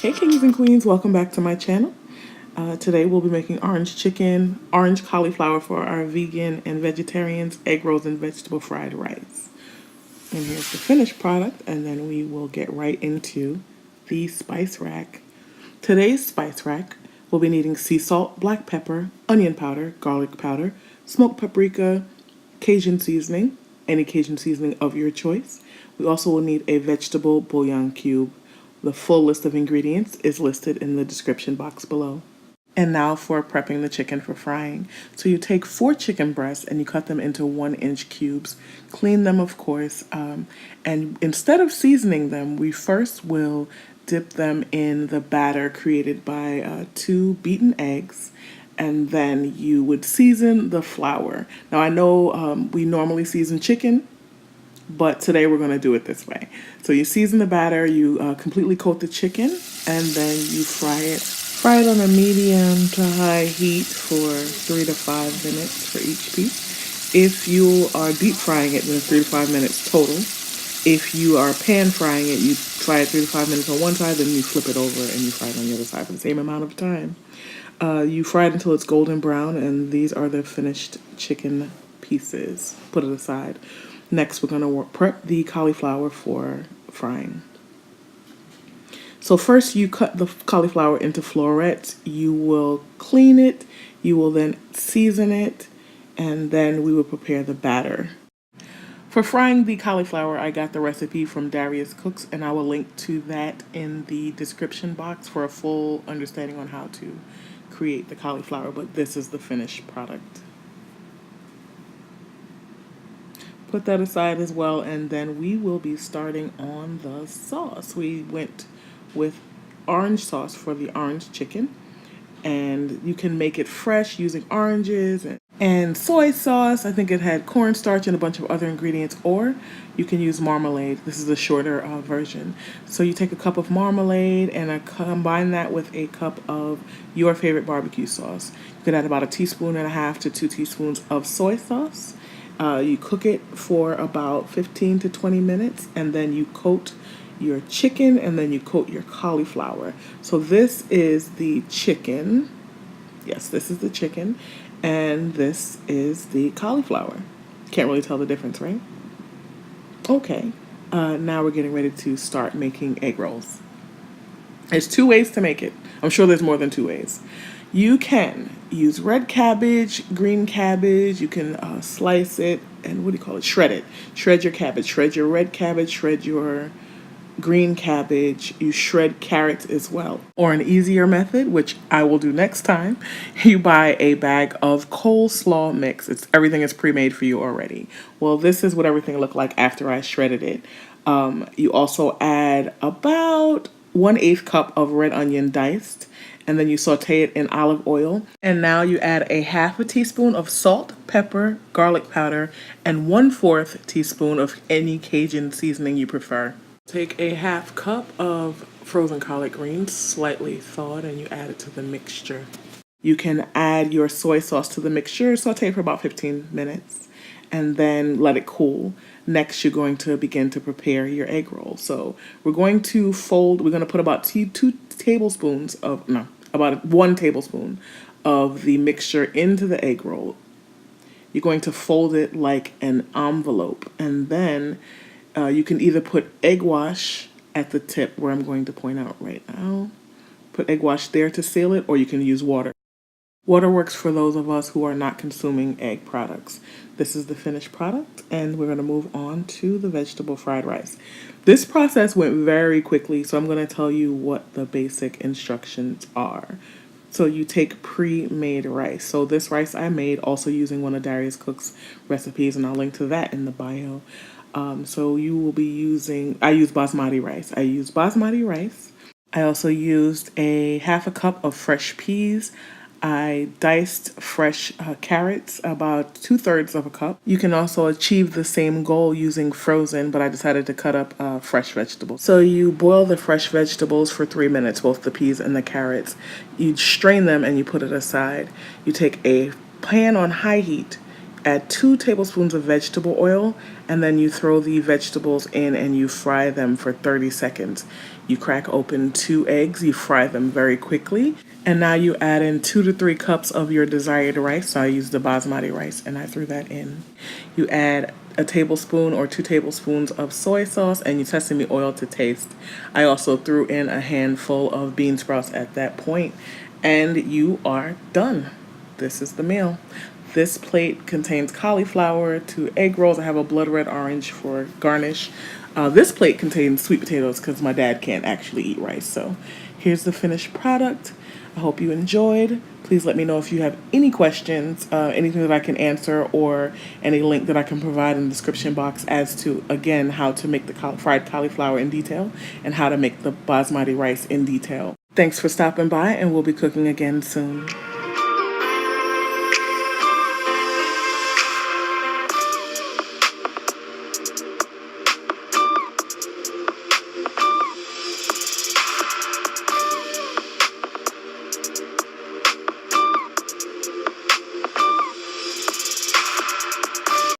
Hey kings and queens, welcome back to my channel. Today we'll be making orange chicken, orange cauliflower for our vegan and vegetarians, egg rolls, and vegetable fried rice. And here's the finished product, and then we will get right into the spice rack. Today's spice rack, we'll be needing sea salt, black pepper, onion powder, garlic powder, smoked paprika, Cajun seasoning, any Cajun seasoning of your choice. We also will need a vegetable bouillon cube. The full list of ingredients is listed in the description box below. And now for prepping the chicken for frying. So you take 4 chicken breasts and you cut them into 1-inch cubes. Clean them, of course. And instead of seasoning them, we first will dip them in the batter created by 2 beaten eggs. And then you would season the flour. Now I know we normally season chicken, but today we're going to do it this way. So you season the batter, you completely coat the chicken, and then you fry it. Fry it on a medium to high heat for 3 to 5 minutes for each piece. If you are deep frying it, then it's 3 to 5 minutes total. If you are pan frying it, you fry it 3 to 5 minutes on one side, then you flip it over and you fry it on the other side for the same amount of time. You fry it until it's golden brown, and these are the finished chicken pieces. Put it aside. Next, we're going to prep the cauliflower for frying. So first, you cut the cauliflower into florets. You will clean it. You will then season it, and then we will prepare the batter. For frying the cauliflower, I got the recipe from Darius Cooks, and I will link to that in the description box for a full understanding on how to create the cauliflower, but this is the finished product. Put that aside as well, and then we will be starting on the sauce. We went with orange sauce for the orange chicken, and you can make it fresh using oranges and soy sauce. I think it had cornstarch and a bunch of other ingredients, or you can use marmalade. This is a shorter version. So you take a cup of marmalade and combine that with a cup of your favorite barbecue sauce. You could add about 1.5 teaspoons to 2 teaspoons of soy sauce. You cook it for about 15 to 20 minutes, and then you coat your chicken, and then you coat your cauliflower. So this is the chicken. Yes, this is the chicken, and this is the cauliflower. Can't really tell the difference, right? Okay, now we're getting ready to start making egg rolls. There's 2 ways to make it. I'm sure there's more than 2 ways. You can use red cabbage, green cabbage. You can slice it and shred it. Shred your cabbage. Shred your red cabbage. Shred your green cabbage. You shred carrots as well. Or an easier method, which I will do next time, you buy a bag of coleslaw mix. Everything is pre-made for you already. Well, this is what everything looked like after I shredded it. You also add about 1/8 cup of red onion diced, and then you saute it in olive oil. And now you add a 1/2 teaspoon of salt, pepper, garlic powder, and 1/4 teaspoon of any Cajun seasoning you prefer. Take a 1/2 cup of frozen collard greens, slightly thawed, and you add it to the mixture. You can add your soy sauce to the mixture, saute for about 15 minutes, and then let it cool. Next, you're going to begin to prepare your egg roll. So we're going to put about 2 tablespoons of, no, about 1 tablespoon of the mixture into the egg roll. You're going to fold it like an envelope, and then you can either put egg wash at the tip, where I'm going to point out right now. Put egg wash there to seal it, or you can use water. Water works for those of us who are not consuming egg products. This is the finished product, and we're going to move on to the vegetable fried rice. This process went very quickly, so I'm going to tell you what the basic instructions are. So you take pre-made rice. So this rice I made also using one of Darius Cook's recipes, and I'll link to that in the bio. So you will be I use basmati rice. I also used a 1/2 cup of fresh peas. I diced fresh carrots, about 2/3 of a cup. You can also achieve the same goal using frozen, but I decided to cut up fresh vegetables. So you boil the fresh vegetables for 3 minutes, both the peas and the carrots. You strain them and you put it aside. You take a pan on high heat. add 2 tablespoons of vegetable oil, and then you throw the vegetables in and you fry them for 30 seconds. You crack open 2 eggs, you fry them very quickly, and now you add in 2 to 3 cups of your desired rice. So I used the basmati rice and I threw that in. You add a tablespoon or 2 tablespoons of soy sauce and your sesame oil to taste. I also threw in a handful of bean sprouts at that point, and you are done. This is the meal. This plate contains cauliflower, 2 egg rolls. I have a blood red orange for garnish. This plate contains sweet potatoes because my dad can't actually eat rice. So here's the finished product. I hope you enjoyed. Please let me know if you have any questions, anything that I can answer, or any link that I can provide in the description box as to, again, how to make the fried cauliflower in detail and how to make the basmati rice in detail. Thanks for stopping by, and we'll be cooking again soon.